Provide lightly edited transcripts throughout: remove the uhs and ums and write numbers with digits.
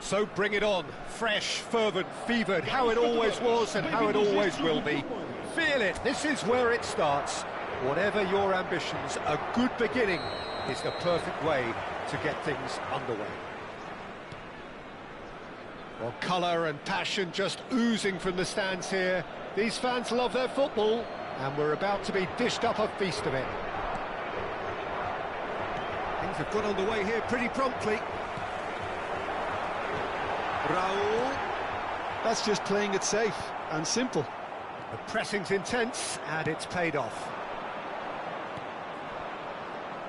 So bring it on, fresh, fervent, fevered, how it always was and how it always will be. Feel it, this is where it starts. Whatever your ambitions, a good beginning is the perfect way to get things underway. Well, colour and passion just oozing from the stands here. These fans love their football, and we're about to be dished up a feast of it. Things have got underway here pretty promptly. Raul. That's just playing it safe and simple. The pressing's intense and it's paid off.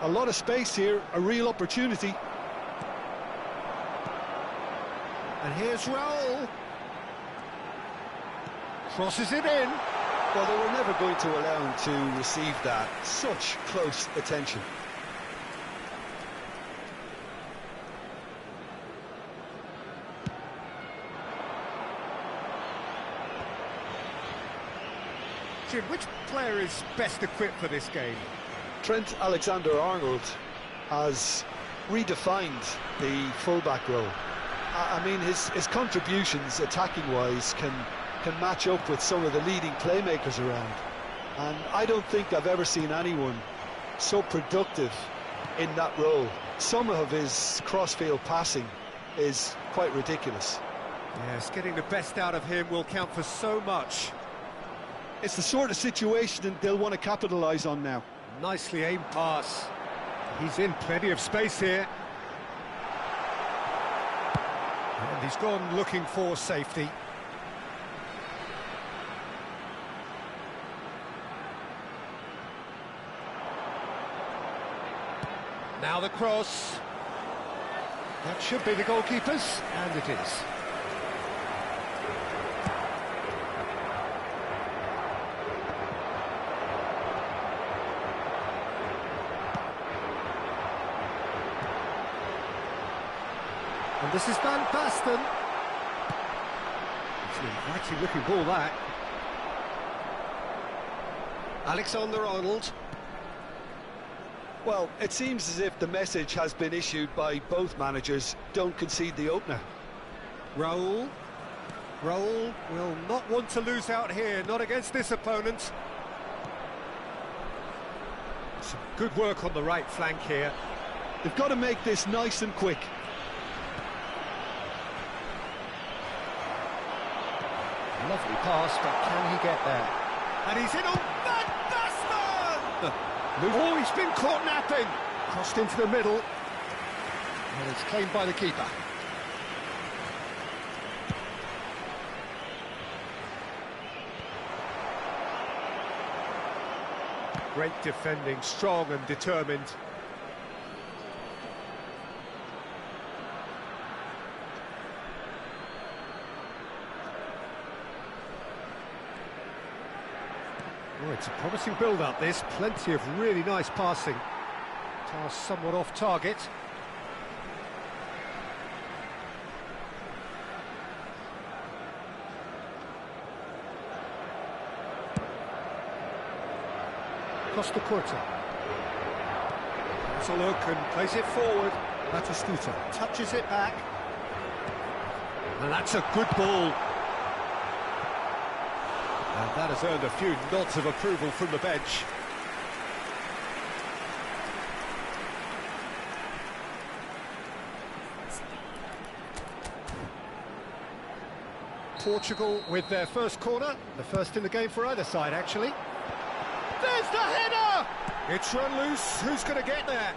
A lot of space here, a real opportunity. And here's Raul. Crosses it in. Well, they were never going to allow him to receive that. Such close attention. Jim, which player is best equipped for this game? Trent Alexander-Arnold has redefined the fullback role. I mean, his contributions, attacking-wise, can match up with some of the leading playmakers around. And I don't think I've ever seen anyone so productive in that role. Some of his cross-field passing is quite ridiculous. Yes, getting the best out of him will count for so much. It's the sort of situation they'll want to capitalise on now. Nicely aimed pass. He's in plenty of space here. And he's gone looking for safety. Now the cross. That should be the goalkeeper's, and it is. And this is Van Basten. It's an inviting looking ball, that. Alexander-Arnold. Well, it seems as if the message has been issued by both managers: don't concede the opener. Raul. Raul will not want to lose out here, not against this opponent. Some good work on the right flank here. They've got to make this nice and quick. Lovely pass, but can he get there? And he's in on Van Basten! Oh, he's been caught napping. Crossed into the middle. And it's claimed by the keeper. Great defending, strong and determined. Oh, it's a promising build-up, this. Plenty of really nice passing. Pass somewhat off target. Costa Curta. Has a look and plays it forward. Batistuta touches it back. And that's a good ball. And that has earned a few nods of approval from the bench. Portugal with their first corner, the first in the game for either side, actually. There's the header! It's run loose, who's going to get there?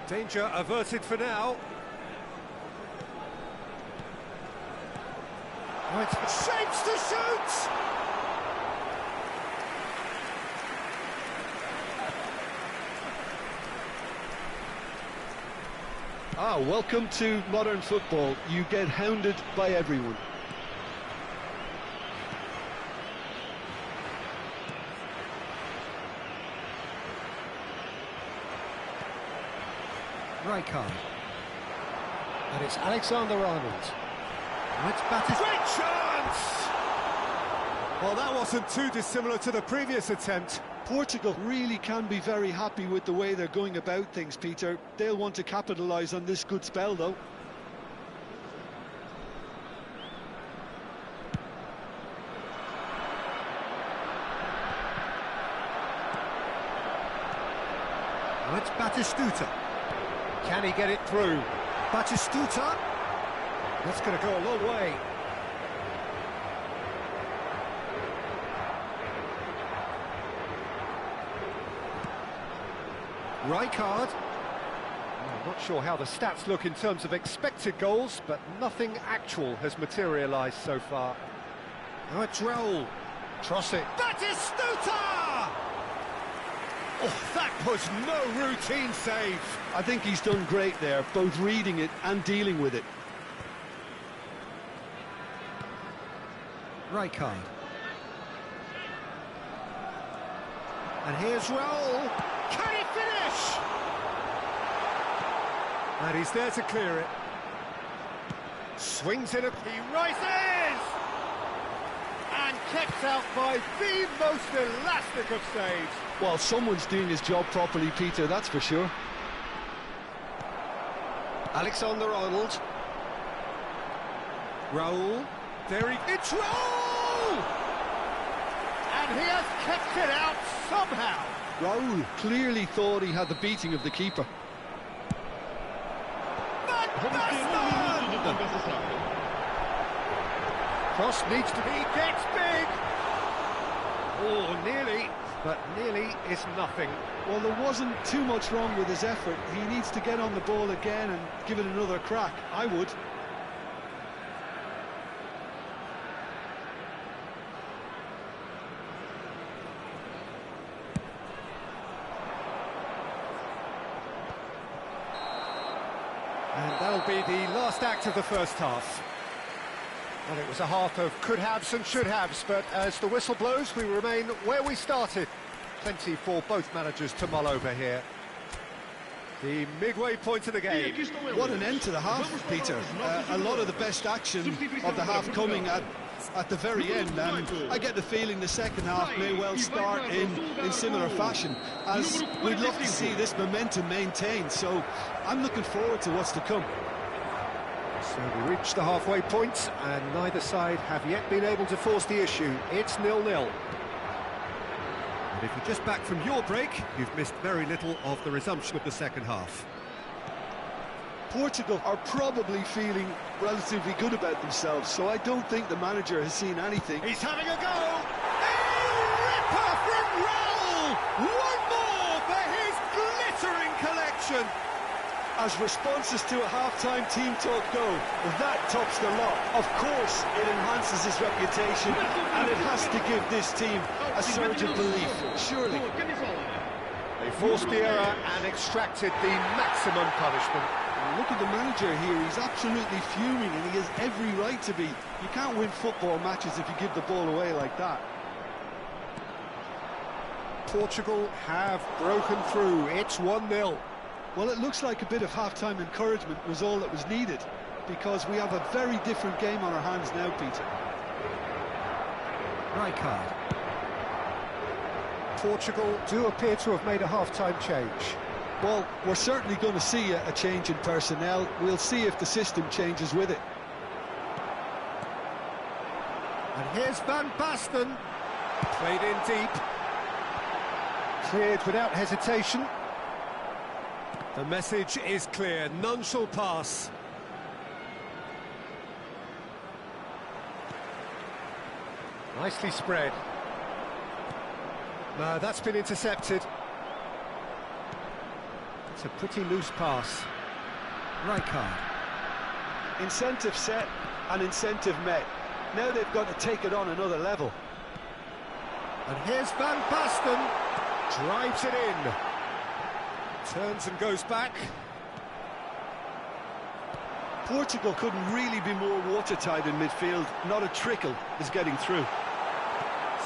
Danger averted for now. Right, shapes to shoot! Ah, welcome to modern football. You get hounded by everyone. Rijkaard. And it's Alexander-Arnold. It's batted. Great chance! Well, that wasn't too dissimilar to the previous attempt. Portugal really can be very happy with the way they're going about things, Peter. They'll want to capitalise on this good spell, though. Now it's Batistuta. Can he get it through? Batistuta. That's going to go a long way. Rijkaard. I'm not sure how the stats look in terms of expected goals, but nothing actual has materialised so far. Now it's Raul. Tross it. Batistuta! Oh, that was no routine save. I think he's done great there, both reading it and dealing with it. Rijkaard. And here's Raul. Can he finish? And he's there to clear it. Swings in, he rises! And kept out by the most elastic of saves. Well, someone's doing his job properly, Peter, that's for sure. Alexander-Arnold. Raul. There he... It's Raul! And he has kept it out somehow. Raul clearly thought he had the beating of the keeper. Cross needs to be... Gets big! Oh, nearly, but nearly is nothing. Well, there wasn't too much wrong with his effort. He needs to get on the ball again and give it another crack. I would. And that'll be the last act of the first half. Well, it was a half of could-haves and should-haves, but as the whistle blows, we remain where we started. Plenty for both managers to mull over here. The midway point of the game. What an end to the half, Peter. A lot of the best action of the half coming at the very end. I get the feeling the second half may well start in similar fashion, as we'd love to see this momentum maintained. So I'm looking forward to what's to come. So we reached the halfway point, and neither side have yet been able to force the issue. It's 0-0. And if you're just back from your break, you've missed very little of the resumption of the second half. Portugal are probably feeling relatively good about themselves, so I don't think the manager has seen anything. He's having a go! A ripper from Raul! One more for his glittering collection! As responses to a half-time team talk go, that tops the lot. Of course, it enhances his reputation, and it has to give this team a surge of belief, surely. They forced the error and extracted the maximum punishment. Look at the manager here, he's absolutely fuming, and he has every right to be. You can't win football matches if you give the ball away like that. Portugal have broken through. It's 1-0. Well, it looks like a bit of half-time encouragement was all that was needed, because we have a very different game on our hands now, Peter. Rijkaard. Portugal do appear to have made a half-time change. Well, we're certainly going to see a change in personnel. We'll see if the system changes with it. And here's Van Basten. Played in deep. Cleared without hesitation. The message is clear, none shall pass. Nicely spread. No, that's been intercepted. It's a pretty loose pass. Rijkaard. Incentive set and incentive met. Now they've got to take it on another level. And here's Van Basten. Drives it in. Turns and goes back. Portugal couldn't really be more watertight in midfield. Not a trickle is getting through.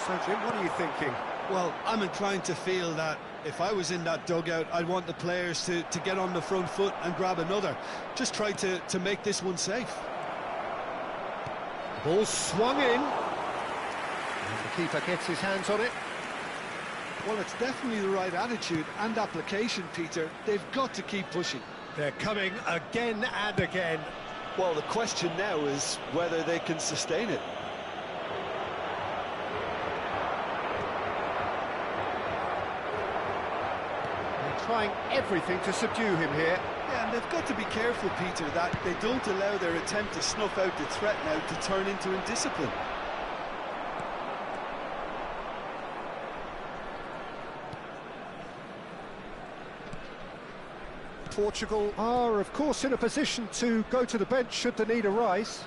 So, Jim, what are you thinking? Well, I'm inclined to feel that If I was in that dugout, I'd want the players to get on the front foot and grab another. Just try to make this one safe. Ball swung in. And the keeper gets his hands on it. Well, it's definitely the right attitude and application, Peter. They've got to keep pushing. They're coming again and again. Well, the question now is whether they can sustain it. They're trying everything to subdue him here. Yeah, and they've got to be careful, Peter, that they don't allow their attempt to snuff out the threat now to turn into indiscipline. Portugal are, of course, in a position to go to the bench should the need arise.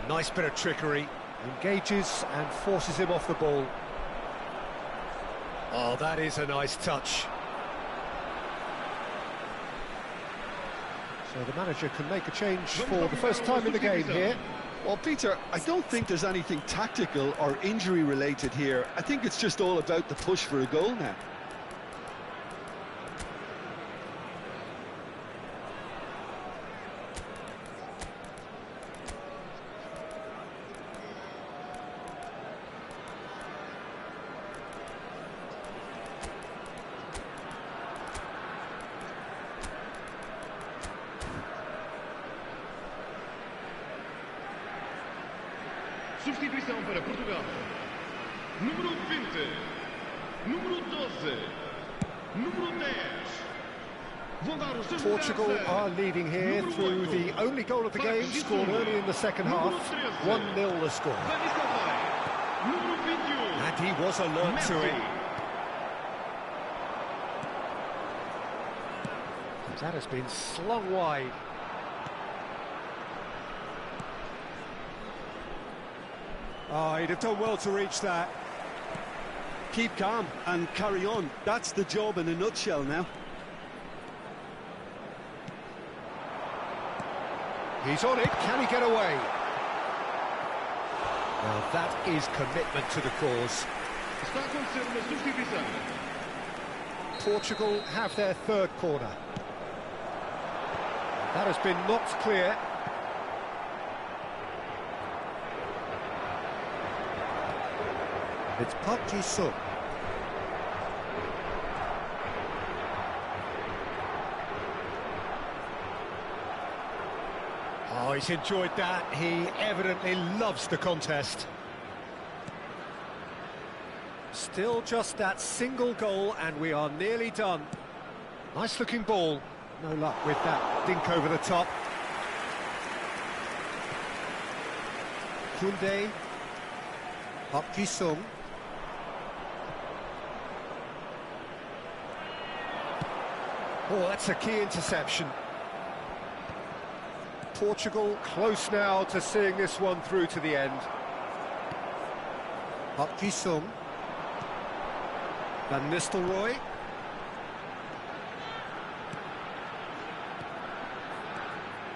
Nice bit of trickery. Engages and forces him off the ball. Oh, that is a nice touch. So the manager can make a change for the first time in the game here. Well, Peter, I don't think there's anything tactical or injury related here. I think it's just all about the push for a goal now. Substituição para Portugal. Número 20. Número 12. Número 10. Portugal are leading here through the only goal of the game, scored early in the second half. 1-0 the score. And he was alert to it. That has been slung wide. Oh, he'd have done well to reach that. Keep calm and carry on. That's the job in a nutshell now. He's on it. Can he get away? Well, that is commitment to the cause. Está a acontecer uma substituição. Portugal have their third corner. That has been knocked clear. It's Park Ji-sung. Oh, he's enjoyed that. He evidently loves the contest. Still just that single goal and we are nearly done. Nice looking ball. No luck with that dink over the top. Koundé. Park Ji-sung. Oh, that's a key interception. Portugal close now to seeing this one through to the end. Park Ji-sung. Van Nistelrooy.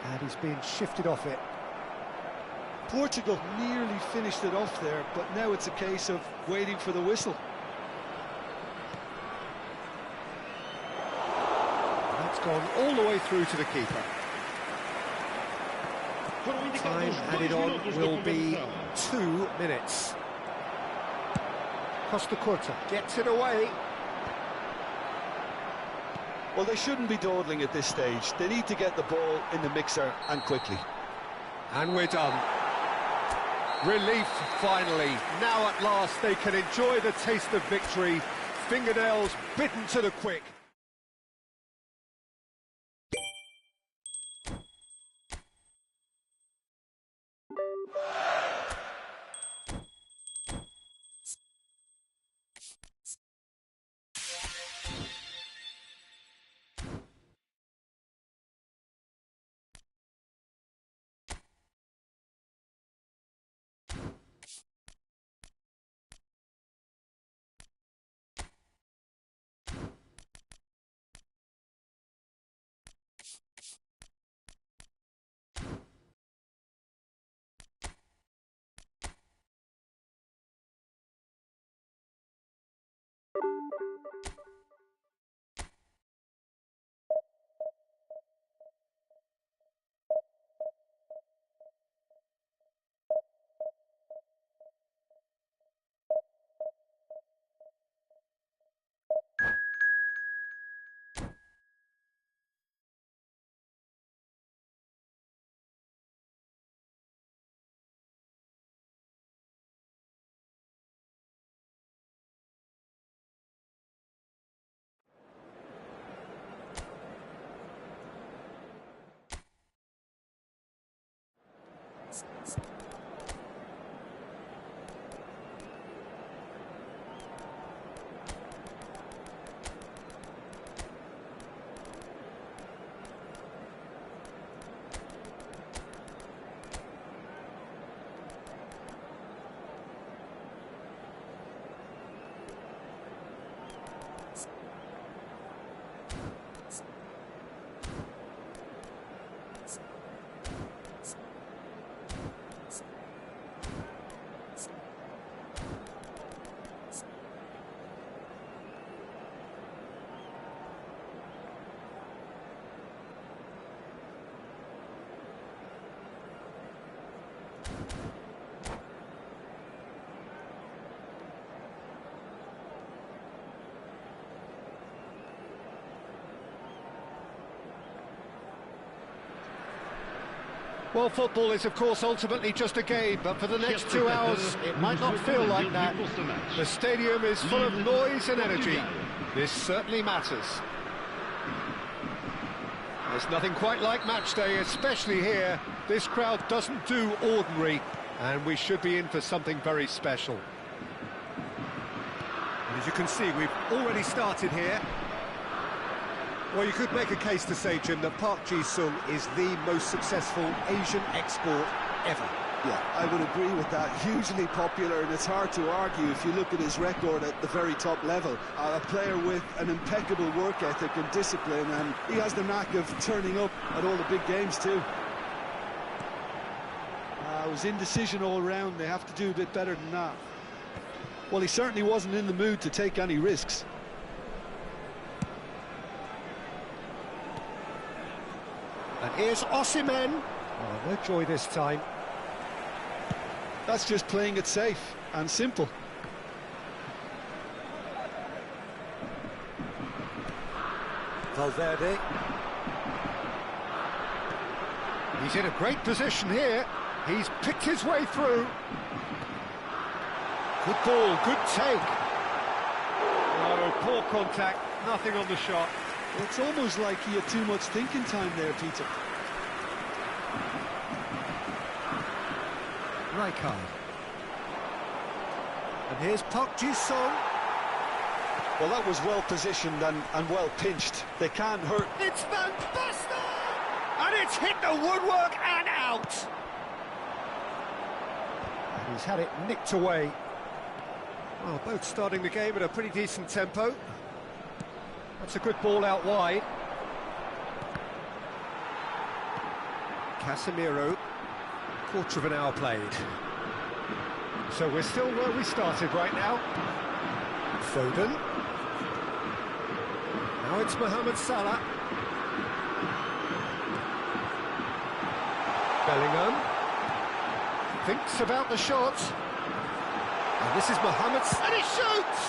And he's being shifted off it. Portugal nearly finished it off there, but now it's a case of waiting for the whistle. That's gone all the way through to the keeper. Time added on will be 2 minutes. Costa Curta gets it away. Well, they shouldn't be dawdling at this stage. They need to get the ball in the mixer and quickly. And we're done. Relief, finally. Now at last they can enjoy the taste of victory. Fingernails bitten to the quick. Well, football is, of course, ultimately just a game, but for the next 2 hours, it might not feel like that. The stadium is full of noise and energy. This certainly matters. There's nothing quite like match day, especially here. This crowd doesn't do ordinary, and we should be in for something very special. And as you can see, we've already started here. Well, you could make a case to say, Jim, that Park Ji-sung is the most successful Asian export ever. Yeah, I would agree with that. Hugely popular, and it's hard to argue if you look at his record at the very top level. A player with an impeccable work ethic and discipline, and he has the knack of turning up at all the big games too. It was indecision all round. They have to do a bit better than that. Well, he certainly wasn't in the mood to take any risks. And here's Osimhen. Oh, no joy this time. That's just playing it safe and simple. Valverde. He's in a great position here. He's picked his way through. Good ball, good take. Oh, poor contact, nothing on the shot. It's almost like he had too much thinking time there, Peter. Rijkaard. And here's Park Ji-sung. Well, that was well positioned and well pinched. They can't hurt. It's Van Basten! And it's hit the woodwork and out! And he's had it nicked away. Well, both starting the game at a pretty decent tempo. That's a good ball out wide. Casemiro. Quarter of an hour played. So we're still where we started right now. Foden. Now it's Mohamed Salah. Bellingham. Thinks about the shot. And this is Mohamed, and he shoots!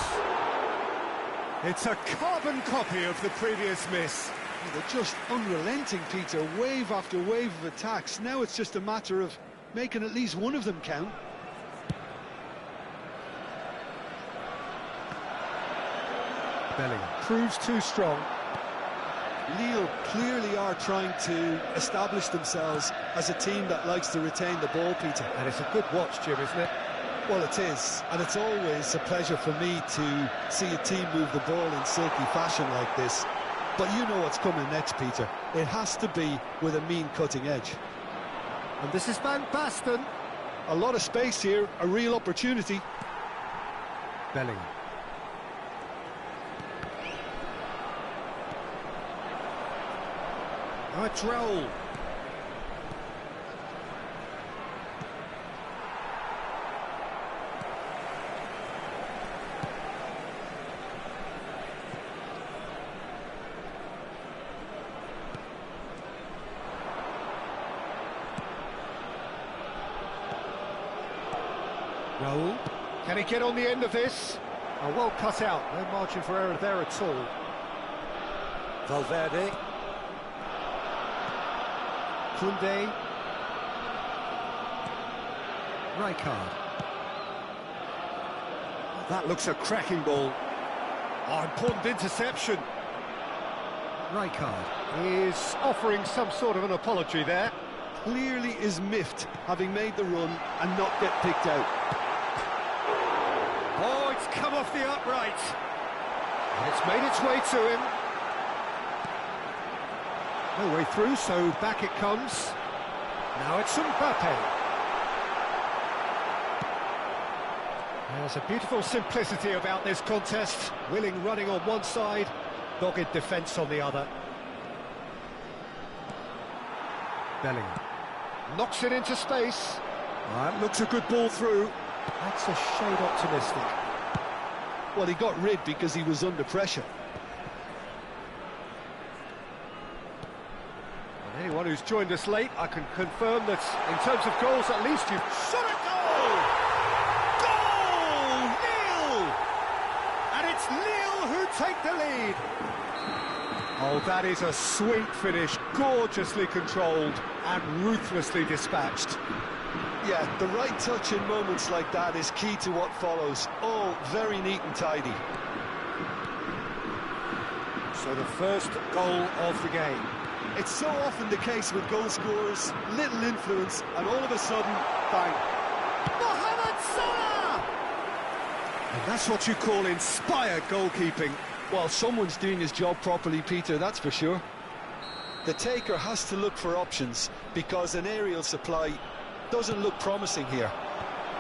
It's a carbon copy of the previous miss. They're just unrelenting, Peter. Wave after wave of attacks. Now it's just a matter of making at least one of them count. Bellingham proves too strong. Lille clearly are trying to establish themselves as a team that likes to retain the ball, Peter. And it's a good watch, Jim, isn't it? Well, it is, and it's always a pleasure for me to see a team move the ball in silky fashion like this. But you know what's coming next, Peter. It has to be with a mean cutting edge. And this is Van Basten. A lot of space here, a real opportunity. Bellingham. Now it's Raul. Raul, can he get on the end of this? Oh, well cut out, no margin for error there at all. Valverde. Koundé. Rijkaard. That looks a cracking ball. Oh, important interception. Rijkaard is offering some sort of an apology there. clearly is miffed having made the run and not get picked out. Oh, it's come off the upright. And it's made its way to him. No way through, so back it comes. Now it's Mbappe. There's a beautiful simplicity about this contest. Willing running on one side, dogged defence on the other. Bellingham knocks it into space. That looks a good ball through. That's a shade optimistic. Well, he got rid because he was under pressure. And anyone who's joined us late, I can confirm that in terms of goals, at least you've shot a goal! Goal! Lille! And it's Lille who take the lead. Oh, that is a sweet finish, gorgeously controlled and ruthlessly dispatched. Yeah, the right touch in moments like that is key to what follows. All very neat and tidy. So the first goal of the game. It's so often the case with goal scorers, little influence, and all of a sudden, bang. Mohamed Salah! And that's what you call inspired goalkeeping. Well, someone's doing his job properly, Peter, that's for sure. The taker has to look for options, because an aerial supply doesn't look promising here.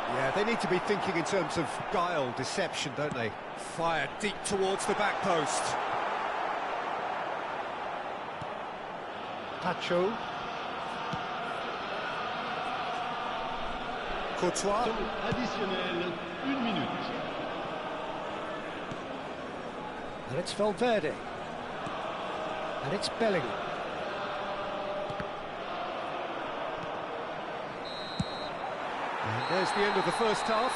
Yeah, they need to be thinking in terms of guile, deception, don't they? Fired deep towards the back post. Pacho. Courtois. Temps additionnel, 1 minute. And it's Valverde. And it's Bellingham. And there's the end of the first half.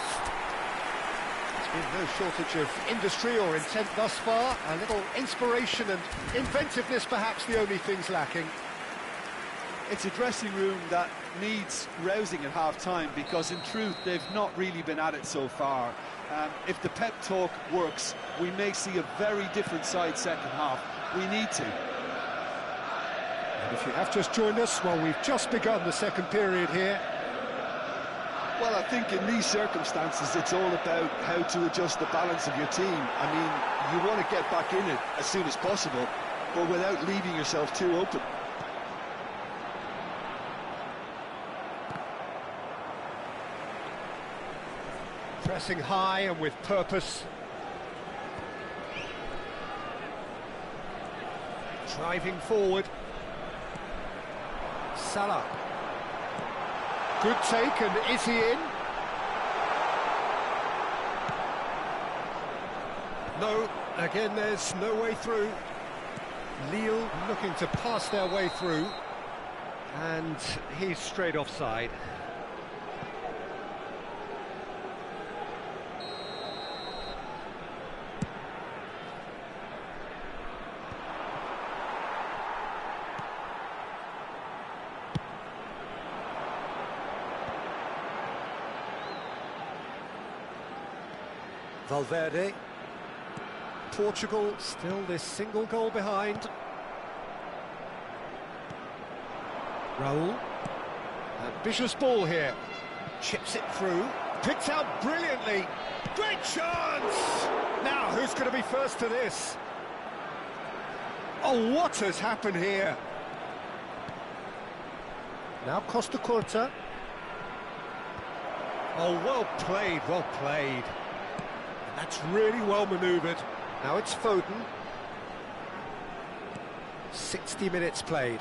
There's been no shortage of industry or intent thus far. A little inspiration and inventiveness, perhaps the only things lacking. It's a dressing room that needs rousing at half-time, because in truth they've not really been at it so far. If the pep talk works, we may see a very different side second half. We need to. And if you have just joined us, well, we've just begun the second period here. Well, I think in these circumstances it's all about how to adjust the balance of your team. I mean, you want to get back in it as soon as possible, but without leaving yourself too open. Pressing high and with purpose. Driving forward. Salah. Good take, and is he in? No, again there's no way through. Lille looking to pass their way through. And he's straight offside. Valverde. Portugal still this single goal behind. Raul. Ambitious ball here. Chips it through. Picked out brilliantly. Great chance! Now, who's going to be first to this? Oh, what has happened here? Now Costa Curta. Oh, well played, well played. That's really well manoeuvred. Now it's Foden. 60 minutes played.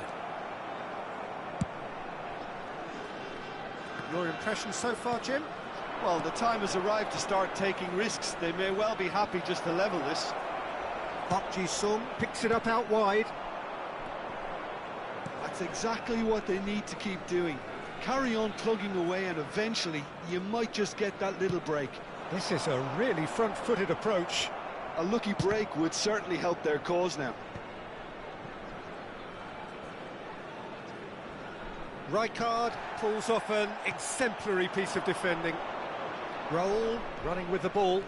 Your impression so far, Jim? Well, the time has arrived to start taking risks. They may well be happy just to level this. Park Ji-sung picks it up out wide. That's exactly what they need to keep doing. Carry on plugging away, and eventually you might just get that little break. This is a really front-footed approach. A lucky break would certainly help their cause now. Rijkaard pulls off an exemplary piece of defending. Raul running with the ball.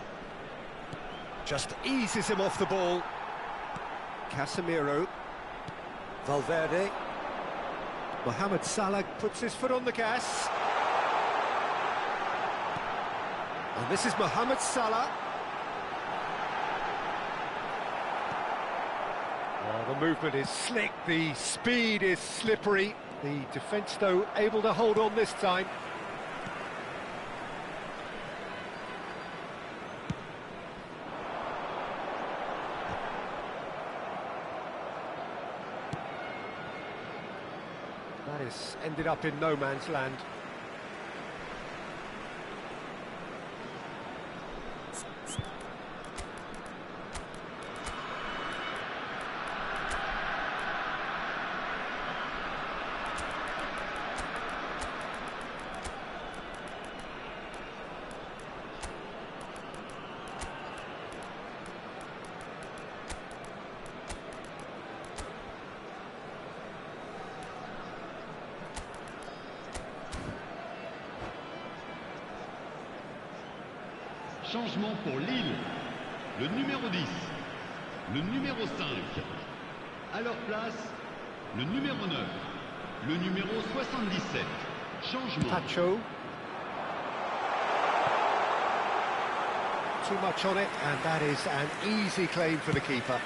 Just eases him off the ball. Casemiro. Valverde. Mohamed Salah puts his foot on the gas. And this is Mohamed Salah. Oh, the movement is slick, the speed is slippery. The defence, though, able to hold on this time. That has ended up in no man's land. Changement pour Lille. Le numéro 10, le numéro 5. À leur place, le numéro 9, le numéro 77. Changement. Pacho. Too much on it, and that is an easy claim for the keeper.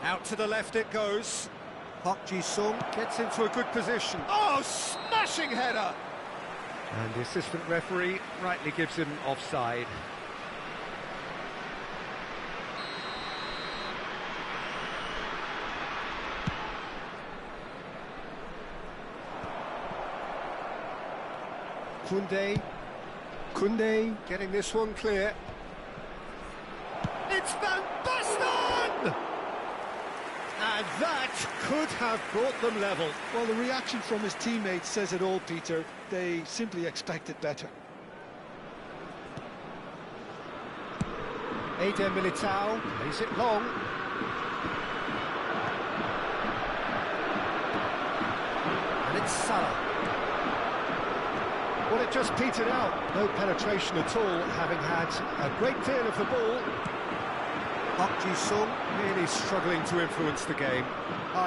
Out to the left it goes. Park Ji-sung gets into a good position. Oh, smashing header! And the assistant referee rightly gives him offside. Koundé getting this one clear. It's Van Basten! And that could have brought them level. Well, the reaction from his teammates says it all, Peter. They simply expected better. Eder Militao plays it long. And it's Salah. Well, it just petered out. No penetration at all, having had a great deal of the ball. Park Ji-sung really struggling to influence the game.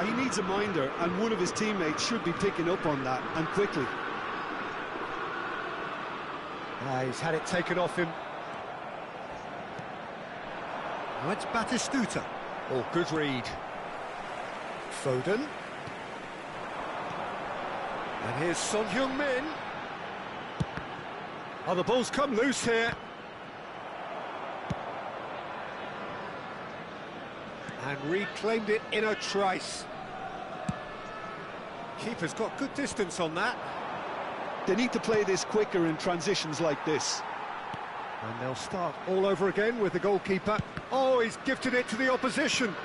He needs a minder, and one of his teammates should be picking up on that, and quickly. He's had it taken off him. Now it's Batistuta. Oh, good read. Foden. And here's Son Heung-min. Oh, the ball's come loose here. And reclaimed it in a trice. Keeper's got good distance on that. They need to play this quicker in transitions like this. And they'll start all over again with the goalkeeper. Oh, he's gifted it to the opposition.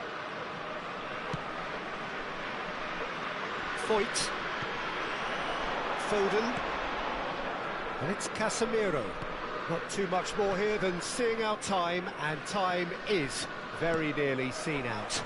Foyt. Foden. And it's Casemiro. Not too much more here than seeing out time, and time is very nearly seen out.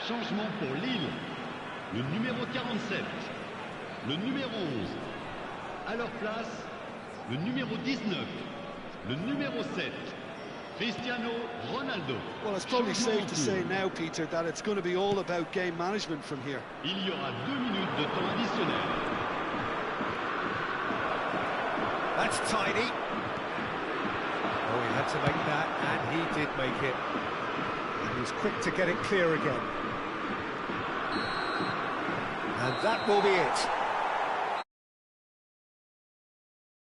Changement pour Lille. Le numéro 47, le numéro 11. À leur place, le numéro 19, le numéro 7, Cristiano Ronaldo. Well, it's probably safe to say now, Peter, that it's going to be all about game management from here. Il y aura 2 minutes de temps additionnel. That's tidy. Oh, he had to make that, and he did make it. And he was quick to get it clear again. And that will be it.